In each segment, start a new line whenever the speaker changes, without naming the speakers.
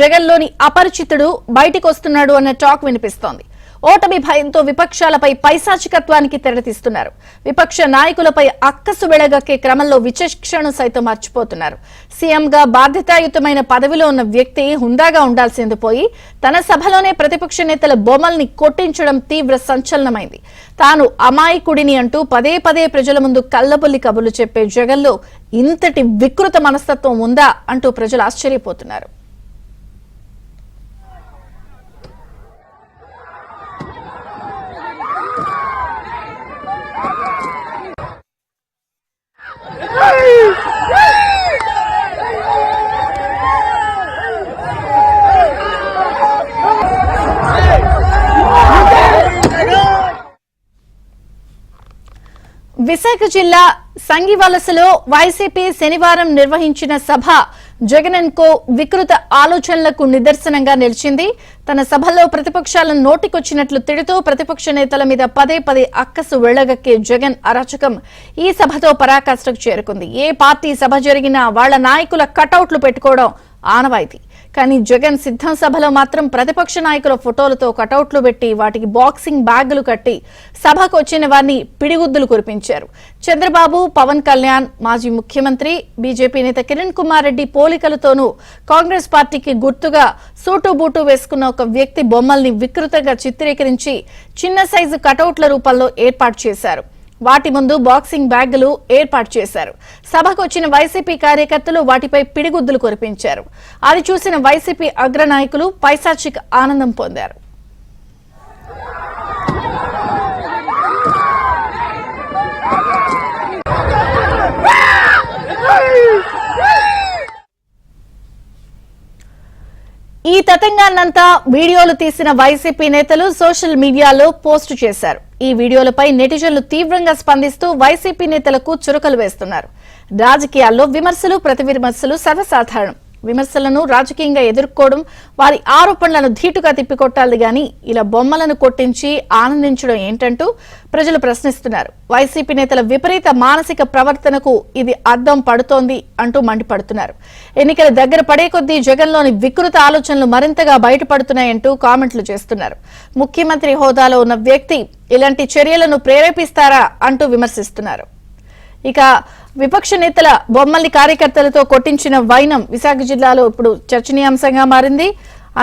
జగన్లోని అపరిచితుడు బయటికి వస్తున్నాడు అన్న టాక్ వినిపిస్తోంది. ఓటమి భయంతో విపక్షాలపై పైశాచికత్వానికి తెరతీస్తున్నారు. విపక్ష నాయకులపై అక్కసు వెళ్లగక్కే క్రమంలో విచక్షణ సైతం మర్చిపోతున్నారు. సీఎంగా బాధ్యతాయుతమైన పదవిలో ఉన్న వ్యక్తి హుందాగా ఉండాల్సింది పోయి తన సభలోనే ప్రతిపక్ష నేతల బొమ్మల్ని కొట్టించడం తీవ్ర సంచలనమైంది. తాను అమాయకుడిని అంటూ పదే పదే ప్రజల ముందు కల్లబొల్లి కబుర్లు చెప్పే జగన్లో ఇంతటి వికృత మనస్తత్వం ఉందా అంటూ ప్రజలు ఆశ్చర్యపోతున్నారు. విశాఖ జిల్లా సంగివలసలో వైసీపీ శనివారం నిర్వహించిన సభ జగన్ కో వికృత ఆలోచనలకు నిదర్శనంగా నిలిచింది. తన సభలో ప్రతిపక్షాలను నోటికొచ్చినట్లు తిడుతూ ప్రతిపక్ష నేతల మీద పదే పదే అక్కసు వెళ్లగక్కే జగన్ అరాచకం ఈ సభతో పరాకాష్ఠకు చేరుకుంది. ఏ పార్టీ సభ జరిగినా వాళ్ల నాయకుల కటౌట్లు పెట్టుకోవడం ఆనవాయితీ. కానీ జగన్ సిద్ధం సభలో మాత్రం ప్రతిపక్ష నాయకుల ఫోటోలతో కటౌట్లు పెట్టి వాటికి బాక్సింగ్ బ్యాగులు కట్టి సభకు వచ్చిన వారిని పిడిగుద్దులు కురిపించారు. చంద్రబాబు, పవన్ కళ్యాణ్, మాజీ ముఖ్యమంత్రి, బీజేపీ నేత కిరణ్ కుమార్ రెడ్డి పోలికలతోనూ కాంగ్రెస్ పార్టీకి గుర్తుగా సూటు బూటు వేసుకున్న ఒక వ్యక్తి బొమ్మల్ని వికృతంగా చిత్రీకరించి చిన్న సైజు కటౌట్ల రూపంలో ఏర్పాటు చేశారు. వాటి ముందు బాక్సింగ్ బ్యాగులు ఏర్పాటు చేశారు. సభకు వచ్చిన వైసీపీ కార్యకర్తలు వాటిపై పిడిగుద్దులు కురిపించారు. అది చూసిన వైసీపీ అగ్రనాయకులు పైశాచిక ఆనందం పొందారు. ఈ తతంగాన్నంతా వీడియోలు తీసిన వైసీపీ నేతలు సోషల్ మీడియాలో పోస్టు చేశారు. ఈ వీడియోలపై నెటిజన్లు తీవ్రంగా స్పందిస్తూ వైసీపీ నేతలకు చురకలు వేస్తున్నారు. రాజకీయాల్లో విమర్శలు, ప్రతి విమర్శలు సర్వసాధారణం. విమర్శలను రాజకీయంగా ఎదుర్కోవడం, వారి ఆరోపణలను ధీటుగా తిప్పికొట్టాలి గాని ఇలా బొమ్మలను కొట్టించి ఆనందించడం ఏంటంటూ ప్రజలు ప్రశ్నిస్తున్నారు. వైసీపీ నేతల విపరీత మానసిక ప్రవర్తనకు ఇది అద్దం పడుతోంది అంటూ మండిపడుతున్నారు. ఎన్నికల దగ్గర పడే కొద్దీ జగన్లోని వికృత ఆలోచనలు మరింతగా బయటపడుతున్నాయంటూ కామెంట్లు చేస్తున్నారు. ముఖ్యమంత్రి హోదాలో ఉన్న వ్యక్తి ఇలాంటి చర్యలను ప్రేరేపిస్తారా అంటూ విమర్శిస్తున్నారు. ఇక విపక్ష నేతల బొమ్మల్ని కార్యకర్తలతో కొట్టించిన వైనం విశాఖ జిల్లాలో ఇప్పుడు చర్చనీయాంశంగా మారింది.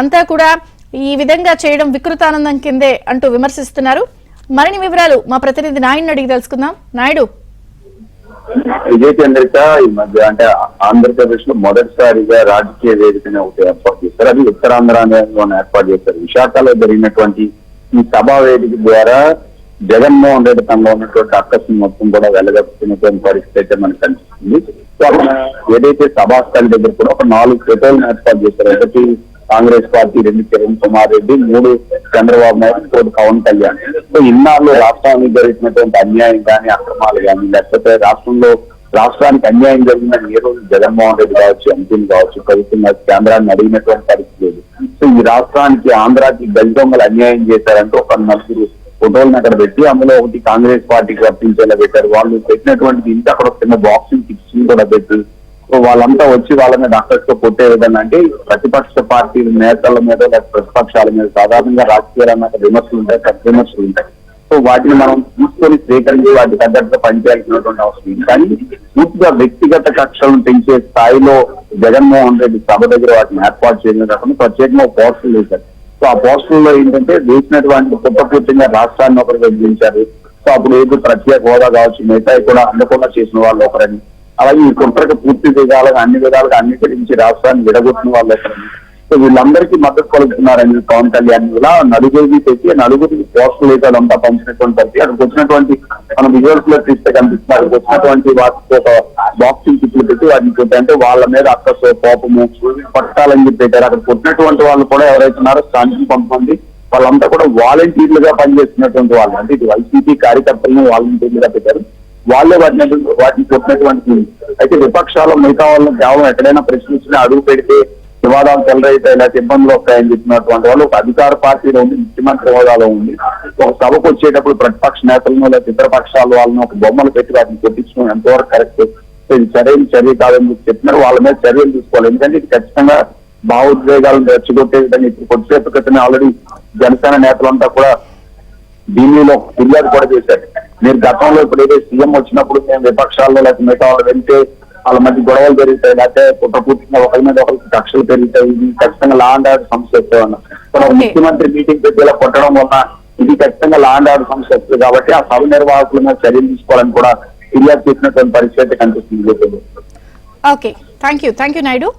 అంతా కూడా ఈ విధంగా చేయడం వికృతానందం కిందే అంటూ విమర్శిస్తున్నారు. మరిన్ని వివరాలు మా ప్రతినిధి నాయుడిని అడిగి తెలుసుకుందాం. నాయుడు,
విజయ చంద్రిక ఈ మధ్య అంటే ఆంధ్రప్రదేశ్ లో మొదటిసారిగా రాజకీయ వేదికను ఒకటి ఏర్పాటు చేస్తారు. అది ఉత్తరాంధ్రలో ఏర్పాటు చేస్తారు. విశాఖలో జరిగినటువంటి ఈ సభా వేదిక ద్వారా జగన్మోహన్ రెడ్డి తనలో ఉన్నటువంటి అక్కస్సు మొత్తం కూడా వెలగట్టుకున్నటువంటి పరిస్థితి అయితే మనకు కనిపిస్తుంది. సో అక్కడ ఏదైతే సభాస్థలి దగ్గర కూడా ఒక 4 ఫోటోలను ఏర్పాటు చేశారు. ఒకటి కాంగ్రెస్ పార్టీ, 2 కిరణ్ కుమార్ రెడ్డి, 3 చంద్రబాబు నాయుడు, 4 పవన్ కళ్యాణ్. సో ఇన్నాళ్ళు రాష్ట్రానికి జరిగినటువంటి అన్యాయం కానీ, అక్రమాలు కానీ, లేకపోతే రాష్ట్రానికి అన్యాయం జరిగిందని ఏ రోజు జగన్మోహన్ రెడ్డి కావచ్చు, ఎంపీలు కావచ్చు, ప్రభుత్వం కేంద్రాన్ని అడిగినటువంటి పరిస్థితి లేదు. సో ఈ రాష్ట్రానికి, ఆంధ్రాకి గజదొంగలు అన్యాయం చేశారంటూ ఒక 4 ఫోటోలను అక్కడ పెట్టి అందులో ఒకటి కాంగ్రెస్ పార్టీకి వర్తించేలా పెట్టారు. వాళ్ళు పెట్టినటువంటి ఇంత అక్కడ చిన్న బాక్సింగ్ కిక్స్ కూడా పెట్టి సో వాళ్ళంతా వచ్చి వాళ్ళ మీద అక్కడితో కొట్టే విధంగా అంటే ప్రతిపక్ష పార్టీల నేతల మీద లేదా ప్రతిపక్షాల మీద సాధారణంగా రాజకీయాల విమర్శలు ఉంటాయి, విమర్శలు ఉంటాయి. సో వాటిని మనం తీసుకొని స్వీకరించి వాటి తగ్గట్టుగా పనిచేయాల్సినటువంటి అవసరం ఉంది. కానీ పూర్తిగా వ్యక్తిగత కక్షలను పెంచే స్థాయిలో జగన్మోహన్ రెడ్డి సభ దగ్గర వాటిని ఏర్పాటు చేయడం కాకుండా ప్రత్యేకంగా పోస్టర్లు వేశారు. సో ఆ పోస్టర్లో ఏంటంటే వేసినటువంటి కుట్రపూర్తిగా రాష్ట్రాన్ని ఒకరు విభజించారు. సో అప్పుడు ఏదో ప్రత్యేక హోదా కావచ్చు, మిగతా కూడా అందకుండా చేసిన వాళ్ళు ఒకరని, అలాగే ఈ కుట్రకు పూర్తి విధాలుగా అన్ని విధాలుగా అంగీకరించి రాష్ట్రాన్ని విడగొట్టిన వాళ్ళు ఒకరని. సో వీళ్ళందరికీ మద్దతు పలుకుతున్నారని పవన్ కళ్యాణ్ ఇలా నలుగురికి పెట్టి నలుగురికి పోస్టులు అయితే అదంతా పంచినటువంటి పరిస్థితి. అక్కడికి వచ్చినటువంటి మనం విజువల్స్ లో తీస్తే కనిపిస్తుంది. అక్కడికి వచ్చినటువంటి వాటికి ఒక బాక్సింగ్ కిట్లు పెట్టి వాటిని పెట్టి అంటే వాళ్ళ మీద అక్కసో కోపము పట్టాలని చెప్పి పెట్టారు. అక్కడ కొట్టినటువంటి వాళ్ళు కూడా ఎవరైతే ఉన్నారో స్థానిక కొంతమంది వాళ్ళంతా కూడా వాలంటీర్లుగా పనిచేస్తున్నటువంటి వాళ్ళు, అంటే ఇది వైసీపీ కార్యకర్తలను వాలంటీర్లుగా పెట్టారు. వాళ్ళే వాటిని కొట్టినటువంటి. అయితే విపక్షాలు మిగతా వాళ్ళని కేవలం ఎక్కడైనా ప్రశ్నించినా అడుగు పెడితే వివాదాలు చెలరైతే ఇలాంటి ఇబ్బందులు వస్తాయని చెప్పినటువంటి వాళ్ళు ఒక అధికార పార్టీలో ఉండి, ముఖ్యమంత్రి హోదాలో ఉంది, ఒక సభకు వచ్చేటప్పుడు ప్రతిపక్ష నేతలను లేదా ఇతర పక్షాల వాళ్ళని ఒక బొమ్మలు పెట్టి వాటిని కొట్టించడం ఎంతవరకు కరెక్ట్, ఇది సరైన చర్య కాదని చెప్పినారు. వాళ్ళ మీద చర్యలు తీసుకోవాలి. ఎందుకంటే ఇది ఖచ్చితంగా భావోద్వేగాలను రెచ్చగొట్టే విధంగా ఇప్పుడు కొద్దిసేపు క్రితమే ఆల్రెడీ జనసేన నేతలంతా కూడా ఢిల్లీలో ఫిర్యాదు కూడా చేశారు. మీరు గతంలో ఇప్పుడు ఏదైతే సీఎం వచ్చినప్పుడు మేము విపక్షాల్లో లేకపోతే మిగతా వాళ్ళు వెళ్తే వాళ్ళ మధ్య గొడవలు పెరుగుతాయి, లేకపోతే కుట్రపూర్తిగా ఒకరి మీద ఒకరికి కక్షలు పెరుగుతాయి, ఇది ఖచ్చితంగా లా అండ్ ఆర్డర్ సమస్య వస్తాయి అన్న. ముఖ్యమంత్రి మీటింగ్ పెట్టి ఇలా కొట్టడం వల్ల ఇది ఖచ్చితంగా లా అండ్ ఆర్డర్ సమస్య వస్తుంది కాబట్టి ఆ సభ నిర్వాహకుల మీద చర్యలు తీసుకోవాలని కూడా ఫిర్యాదు చేసినటువంటి పరిస్థితి కనిపిస్తుంది.
Okay, thank you Naidu.